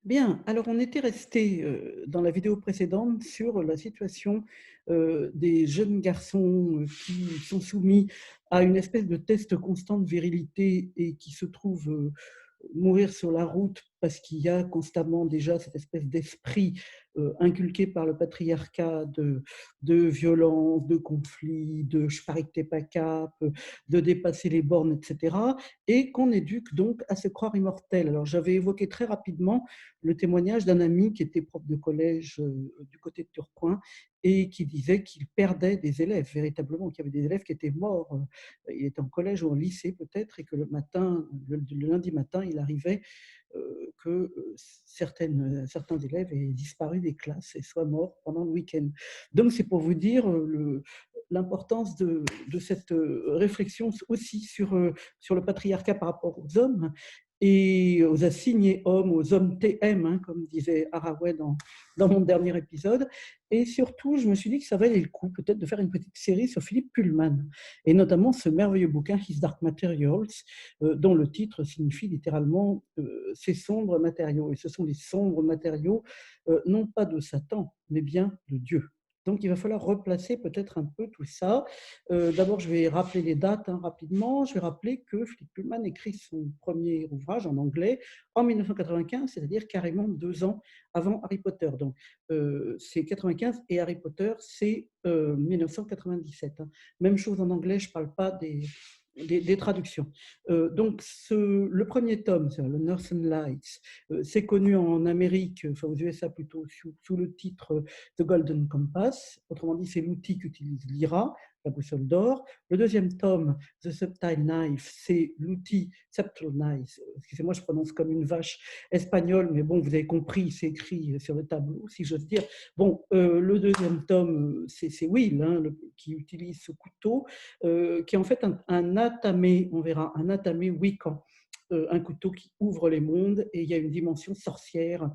Bien, alors on était resté dans la vidéo précédente sur la situation des jeunes garçons qui sont soumis à une espèce de test constant de virilité et qui se trouvent mourir sur la route parce qu'il y a constamment déjà cette espèce d'esprit inculqué par le patriarcat de violence, de conflit, de je parie que t'es pas cap, de dépasser les bornes, etc. Et qu'on éduque donc à se croire immortel. Alors j'avais évoqué très rapidement le témoignage d'un ami qui était prof de collège du côté de Tourcoing et qui disait qu'il perdait des élèves, véritablement, qu'il y avait des élèves qui étaient morts. Il était en collège ou en lycée peut-être, et que le matin, le lundi matin, il arrivait que certains élèves aient disparu des classes et soient morts pendant le week-end. Donc c'est pour vous dire l'importance de cette réflexion aussi sur le patriarcat par rapport aux hommes et aux assignés hommes, aux hommes TM, hein, comme disait Haraway dans mon dernier épisode. Et surtout, je me suis dit que ça valait le coup peut-être de faire une petite série sur Philippe Pullman, et notamment ce merveilleux bouquin His Dark Materials, dont le titre signifie littéralement ces sombres matériaux. Et ce sont des sombres matériaux, non pas de Satan, mais bien de Dieu. Donc il va falloir replacer peut-être un peu tout ça. D'abord, je vais rappeler les dates rapidement. Je vais rappeler que Philippe Pullman écrit son premier ouvrage en anglais en 1995, c'est-à-dire carrément 2 ans avant Harry Potter. Donc c'est 95 et Harry Potter, c'est 1997. Hein. Même chose en anglais, je ne parle pas des traductions. Donc, le premier tome, c'est le Northern Lights, c'est connu en Amérique, enfin aux USA plutôt, sous le titre The Golden Compass. Autrement dit, c'est l'outil qu'utilise Lyra, la boussole d'or. Le deuxième tome, The Subtle Knife, c'est l'outil Subtle Knife. Excusez-moi, je prononce comme une vache espagnole, mais bon, vous avez compris, c'est écrit sur le tableau, si j'ose dire. Bon, le deuxième tome, c'est Will, hein, qui utilise ce couteau, qui est en fait un atamé, on verra, un atamé Wiccan, un couteau qui ouvre les mondes, et il y a une dimension sorcière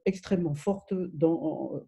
extrêmement forte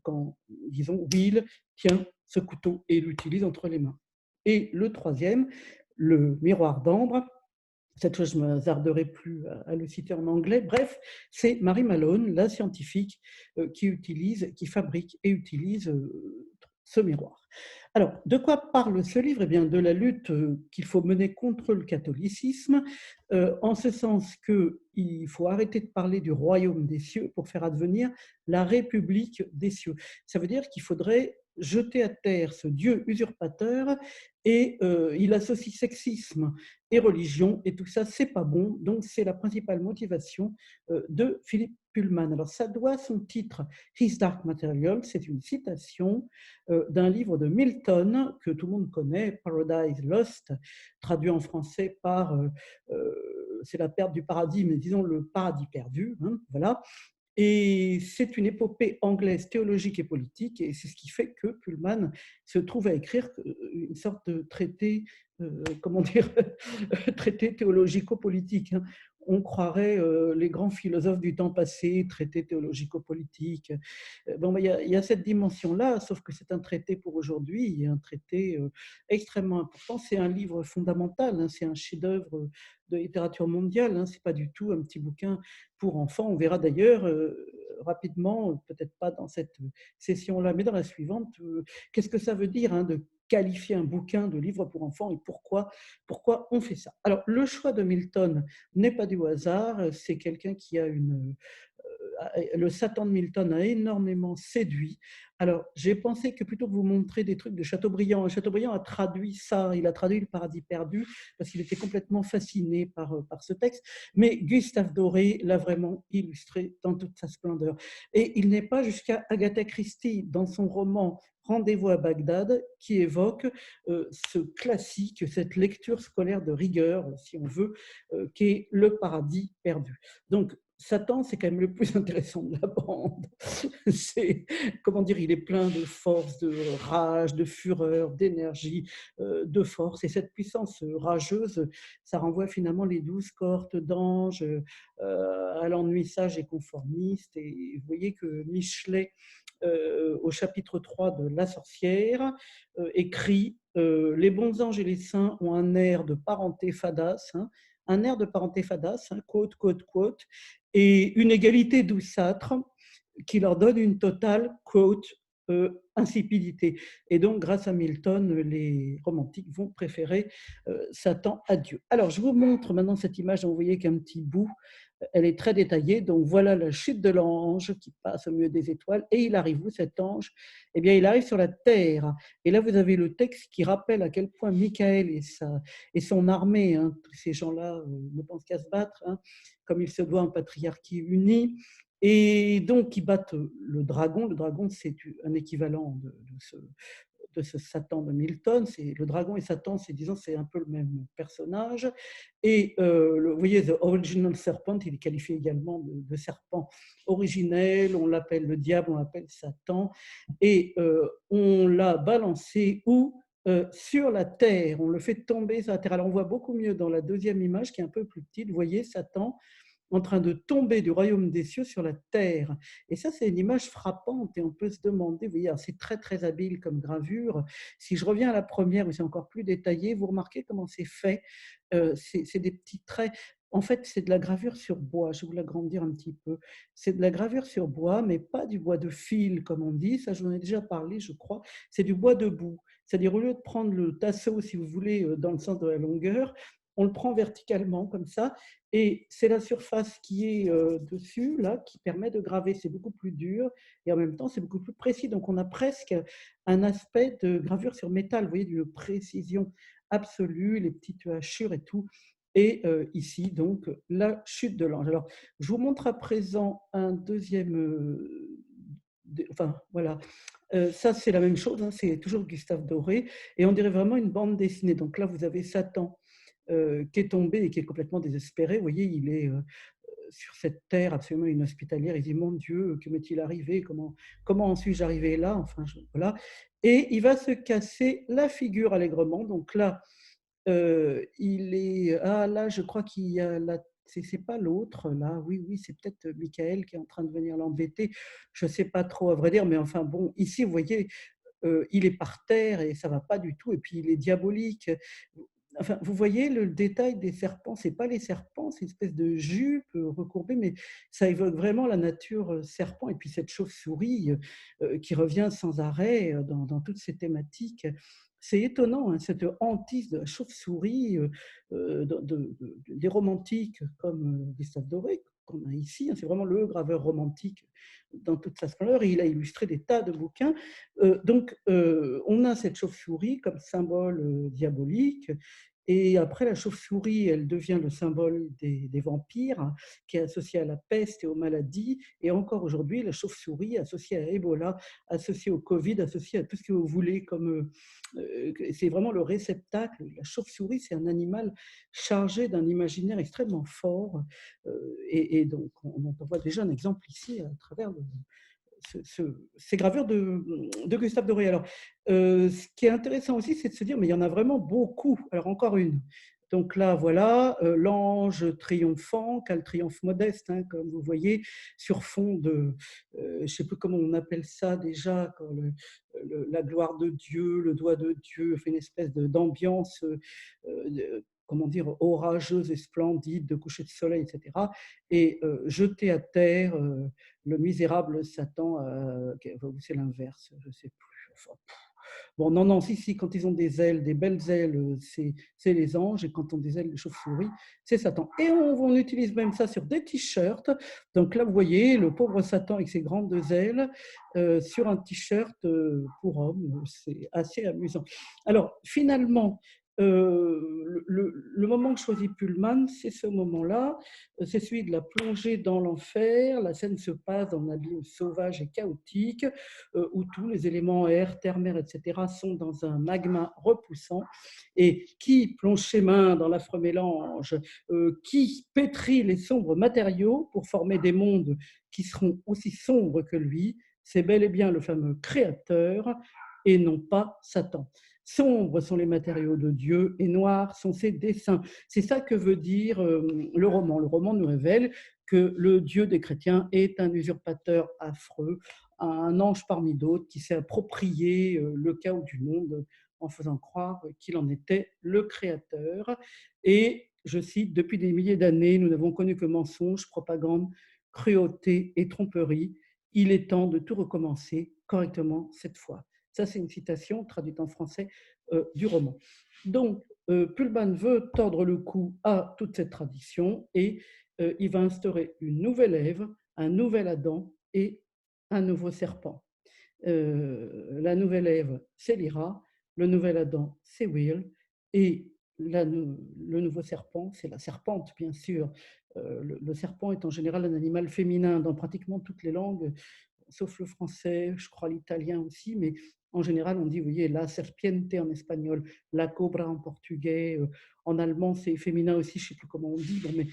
quand, disons, Will tient ce couteau et l'utilise entre les mains. Et le troisième, le miroir d'ambre, cette fois je ne m'hasarderai plus à le citer en anglais, bref, c'est Mary Malone, la scientifique, qui fabrique et utilise ce miroir. Alors, de quoi parle ce livre? Eh bien, de la lutte qu'il faut mener contre le catholicisme, en ce sens qu'il faut arrêter de parler du royaume des cieux pour faire advenir la république des cieux. Ça veut dire qu'il faudrait jeter à terre ce Dieu usurpateur, et il associe sexisme et religion, et tout ça, c'est pas bon. Donc, c'est la principale motivation de Philippe Pullman. Alors, ça doit son titre His Dark Material, c'est une citation d'un livre de Milton que tout le monde connaît, Paradise Lost, traduit en français par c'est la perte du paradis, mais disons le paradis perdu. Hein, voilà. Et c'est une épopée anglaise théologique et politique, et c'est ce qui fait que Pullman se trouve à écrire une sorte de traité, comment dire, traité théologico-politique. Hein. On croirait les grands philosophes du temps passé, traité théologico-politique. Bon, il y a cette dimension-là, sauf que c'est un traité pour aujourd'hui, un traité extrêmement important. C'est un livre fondamental, hein, c'est un chef-d'œuvre de littérature mondiale. Hein, c'est pas du tout un petit bouquin pour enfants. On verra d'ailleurs rapidement, peut-être pas dans cette session-là, mais dans la suivante, qu'est-ce que ça veut dire hein, de qualifier un bouquin de livre pour enfants et pourquoi on fait ça. Alors, le choix de Milton n'est pas du hasard, c'est quelqu'un qui a le Satan de Milton a énormément séduit. Alors, j'ai pensé que plutôt que vous montrer des trucs de Chateaubriand a traduit ça, il a traduit Le Paradis perdu, parce qu'il était complètement fasciné par ce texte, mais Gustave Doré l'a vraiment illustré dans toute sa splendeur. Et il n'est pas jusqu'à Agatha Christie, dans son roman Rendez-vous à Bagdad, qui évoque ce classique, cette lecture scolaire de rigueur, si on veut, qu'est Le Paradis perdu. Donc, Satan, c'est quand même le plus intéressant de la bande. C'est, comment dire, il est plein de force, de rage, de fureur, d'énergie, de force. Et cette puissance rageuse, ça renvoie finalement les 12 cohortes d'anges à l'ennui sage et conformiste. Et vous voyez que Michelet, au chapitre 3 de La sorcière, écrit Les bons anges et les saints ont un air de parenté fadasse, hein, un air de parenté fadas, quote, quote, quote, et une égalité douceâtre qui leur donne une totale, quote, insipidité. Et donc, grâce à Milton, les romantiques vont préférer Satan à Dieu. Alors, je vous montre maintenant cette image, vous voyez qu'un petit bout, elle est très détaillée. Donc, voilà la chute de l'ange qui passe au milieu des étoiles. Et il arrive où, cet ange? Eh bien, il arrive sur la terre. Et là, vous avez le texte qui rappelle à quel point Michael et son armée, hein, tous ces gens-là ne pensent qu'à se battre, hein, comme il se doit en patriarchie unie. Et donc, ils battent le dragon. Le dragon, c'est un équivalent de ce Satan de Milton. C'est le dragon et Satan, disons, c'est un peu le même personnage. Et vous voyez, The Original Serpent, il est qualifié également de serpent originel. On l'appelle le diable, on l'appelle Satan. Et on l'a balancé où? Sur la terre. On le fait tomber sur la terre. Alors, on voit beaucoup mieux dans la deuxième image, qui est un peu plus petite. Vous voyez Satan en train de tomber du royaume des cieux sur la terre. Et ça, c'est une image frappante et on peut se demander, vous voyez, c'est très très habile comme gravure. Si je reviens à la première, où c'est encore plus détaillé, vous remarquez comment c'est fait. C'est des petits traits. En fait, c'est de la gravure sur bois. Je vais vous l'agrandir un petit peu. C'est de la gravure sur bois, mais pas du bois de fil, comme on dit. Ça, je vous en ai déjà parlé, je crois. C'est du bois debout. C'est-à-dire, au lieu de prendre le tasseau, si vous voulez, dans le sens de la longueur, on le prend verticalement, comme ça, et c'est la surface qui est dessus, là, qui permet de graver. C'est beaucoup plus dur et en même temps, c'est beaucoup plus précis. Donc, on a presque un aspect de gravure sur métal, vous voyez, d'une précision absolue, les petites hachures et tout. Et ici, donc, la chute de l'ange. Alors, je vous montre à présent un deuxième. Enfin, voilà. Ça, c'est la même chose, hein, c'est toujours Gustave Doré. Et on dirait vraiment une bande dessinée. Donc là, vous avez Satan qui est tombé et qui est complètement désespéré. Vous voyez, il est sur cette terre absolument inhospitalière. Il dit, mon Dieu, que m'est-il arrivé? Comment en suis-je arrivé là? Enfin, voilà. Et il va se casser la figure allègrement. Donc là, il est... Ah là, je crois qu'il y a la... C'est pas l'autre, là. Oui, oui, c'est peut-être Michael qui est en train de venir l'embêter. Je ne sais pas trop, à vrai dire, mais enfin, bon, ici, vous voyez, il est par terre et ça ne va pas du tout. Et puis, il est diabolique. Enfin, vous voyez le détail des serpents, c'est pas les serpents, c'est une espèce de jupe recourbée, mais ça évoque vraiment la nature serpent. Et puis cette chauve-souris qui revient sans arrêt dans toutes ces thématiques. C'est étonnant, hein, cette hantise de la chauve-souris des romantiques comme Gustave Doré, qu'on a ici. Hein, c'est vraiment le graveur romantique dans toute sa splendeur. Et il a illustré des tas de bouquins. Donc, on a cette chauve-souris comme symbole diabolique. Et après, la chauve-souris, elle devient le symbole des vampires, hein, qui est associé à la peste et aux maladies. Et encore aujourd'hui, la chauve-souris associée à Ebola, associée au Covid, associée à tout ce que vous voulez. C'est vraiment le réceptacle. La chauve-souris, c'est un animal chargé d'un imaginaire extrêmement fort. Et donc, on en voit déjà un exemple ici à travers ces gravures de Gustave Doré. Alors, ce qui est intéressant aussi, c'est de se dire, mais il y en a vraiment beaucoup. Alors, encore une. Donc là, voilà, l'ange triomphant, quel triomphe modeste, hein, comme vous voyez, sur fond de, je ne sais plus comment on appelle ça déjà, quand la gloire de Dieu, le doigt de Dieu, fait une espèce d'ambiance, comment dire, orageuse et splendide, de coucher de soleil, etc. Et jeté à terre, le misérable Satan, c'est l'inverse, je ne sais plus. Enfin, bon, non, non, si, quand ils ont des ailes, des belles ailes, c'est les anges, et quand ils ont des ailes de chauve-souris, c'est Satan. Et on utilise même ça sur des t-shirts. Donc là, vous voyez le pauvre Satan avec ses grandes ailes sur un t-shirt pour homme. C'est assez amusant. Alors, finalement, le moment que choisit Pullman, c'est ce moment-là, c'est celui de la plongée dans l'enfer. La scène se passe dans un abîme sauvage et chaotique, où tous les éléments air, terre, mer, etc., sont dans un magma repoussant. Et qui plonge ses mains dans l'affreux mélange, qui pétrit les sombres matériaux pour former des mondes qui seront aussi sombres que lui, c'est bel et bien le fameux créateur et non pas Satan. Sombres sont les matériaux de Dieu et noirs sont ses desseins. C'est ça que veut dire le roman. Le roman nous révèle que le Dieu des chrétiens est un usurpateur affreux, un ange parmi d'autres qui s'est approprié le chaos du monde en faisant croire qu'il en était le créateur. Et je cite, depuis des milliers d'années, nous n'avons connu que mensonges, propagande, cruauté et tromperie. Il est temps de tout recommencer correctement cette fois. Ça, c'est une citation traduite en français du roman. Donc, Pullman veut tordre le cou à toute cette tradition et il va instaurer une nouvelle Ève, un nouvel Adam et un nouveau serpent. La nouvelle Ève, c'est Lyra, le nouvel Adam, c'est Will, et le nouveau serpent, c'est la serpente, bien sûr. Le serpent est en général un animal féminin dans pratiquement toutes les langues, sauf le français, je crois l'italien aussi, mais en général, on dit, vous voyez, la serpiente en espagnol, la cobra en portugais, en allemand, c'est féminin aussi, je ne sais plus comment on dit, bon, mais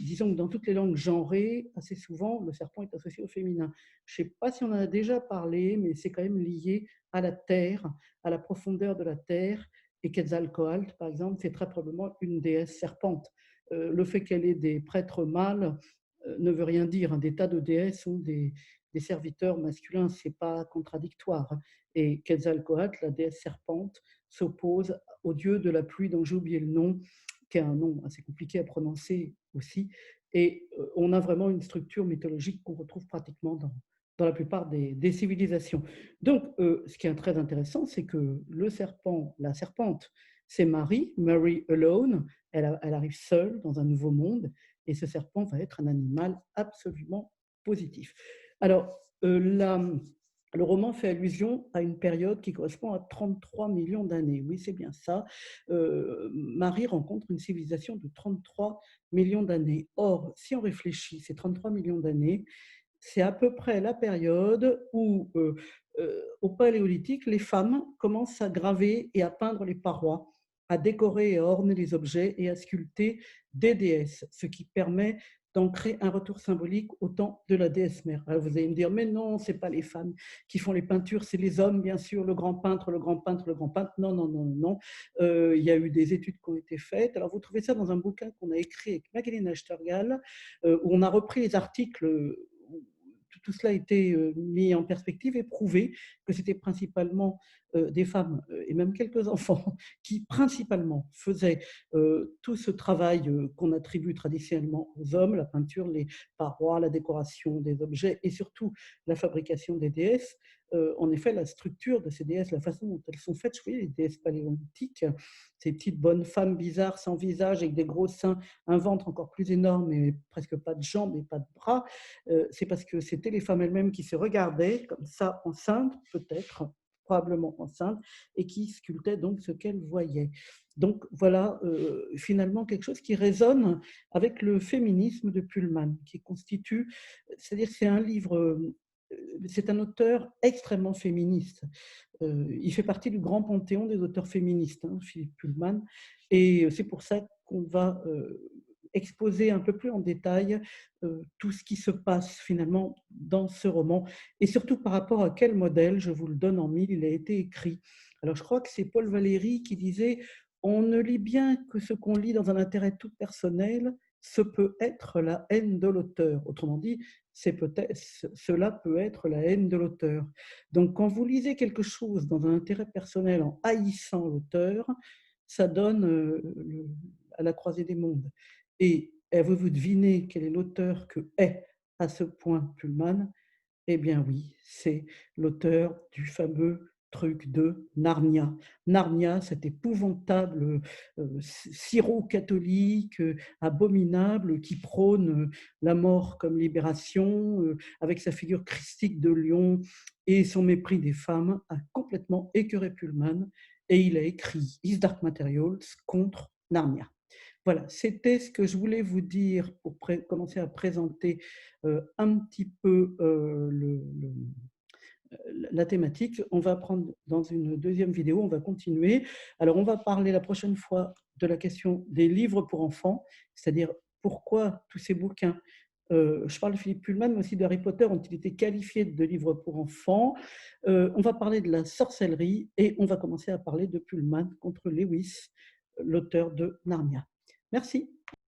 disons que dans toutes les langues genrées, assez souvent, le serpent est associé au féminin. Je ne sais pas si on en a déjà parlé, mais c'est quand même lié à la terre, à la profondeur de la terre, et Quetzalcoatl, par exemple, c'est très probablement une déesse serpente. Le fait qu'elle ait des prêtres mâles ne veut rien dire. Des tas de déesses ont des serviteurs masculins, ce n'est pas contradictoire. Et Quetzalcoatl, la déesse serpente, s'oppose au dieu de la pluie dont j'ai oublié le nom, qui est un nom assez compliqué à prononcer aussi. Et on a vraiment une structure mythologique qu'on retrouve pratiquement dans la plupart des civilisations. Donc, ce qui est très intéressant, c'est que le serpent, la serpente, c'est Marie, Mary alone, elle arrive seule dans un nouveau monde, et ce serpent va être un animal absolument positif. Alors, le roman fait allusion à une période qui correspond à 33 millions d'années. Oui, c'est bien ça. Marie rencontre une civilisation de 33 millions d'années. Or, si on réfléchit, ces 33 millions d'années, c'est à peu près la période où, au Paléolithique, les femmes commencent à graver et à peindre les parois, à décorer et à orner les objets et à sculpter des déesses, ce qui permet d'ancrer un retour symbolique au temps de la déesse mère. Alors vous allez me dire, mais non, ce n'est pas les femmes qui font les peintures, c'est les hommes, bien sûr, le grand peintre, le grand peintre, le grand peintre. Non, non, non, non. Il y a eu des études qui ont été faites. Alors vous trouvez ça dans un bouquin qu'on a écrit avec Magdalena Ashtergal, où on a repris les articles où tout cela a été mis en perspective et prouvé que c'était principalement des femmes et même quelques enfants qui principalement faisaient tout ce travail qu'on attribue traditionnellement aux hommes, la peinture, les parois, la décoration des objets et surtout la fabrication des déesses. En effet, la structure de ces déesses, la façon dont elles sont faites, je voyais les déesses paléolithiques, ces petites bonnes femmes bizarres sans visage avec des gros seins, un ventre encore plus énorme et presque pas de jambes et pas de bras, c'est parce que c'était les femmes elles-mêmes qui se regardaient comme ça, enceintes, peut-être, probablement enceintes, et qui sculptaient donc ce qu'elles voyaient. Donc voilà, finalement, quelque chose qui résonne avec le féminisme de Pullman, qui constitue, c'est-à-dire que c'est un livre, c'est un auteur extrêmement féministe. Il fait partie du grand panthéon des auteurs féministes, hein, Philippe Pullman, et c'est pour ça qu'on va exposer un peu plus en détail tout ce qui se passe finalement dans ce roman, et surtout par rapport à quel modèle, je vous le donne en mille, il a été écrit. Alors je crois que c'est Paul Valéry qui disait « On ne lit bien que ce qu'on lit dans un intérêt tout personnel, ce peut être la haine de l'auteur ». Autrement dit, cela peut être la haine de l'auteur. Donc quand vous lisez quelque chose dans un intérêt personnel en haïssant l'auteur, ça donne à la croisée des mondes. Et avez-vous deviné quel est l'auteur que est à ce point Pullman? Eh bien oui, c'est l'auteur du fameux truc de Narnia. Narnia, cet épouvantable syro-catholique, abominable, qui prône la mort comme libération, avec sa figure christique de lion et son mépris des femmes, a complètement écœuré Pullman, et il a écrit His Dark Materials contre Narnia. Voilà, c'était ce que je voulais vous dire pour commencer à présenter un petit peu la thématique. On va prendre dans une deuxième vidéo, on va continuer. Alors, on va parler la prochaine fois de la question des livres pour enfants, c'est-à-dire pourquoi tous ces bouquins, je parle de Philippe Pullman, mais aussi de Harry Potter, ont-ils été qualifiés de livres pour enfants. On va parler de la sorcellerie et on va commencer à parler de Pullman contre Lewis, l'auteur de Narnia. Merci.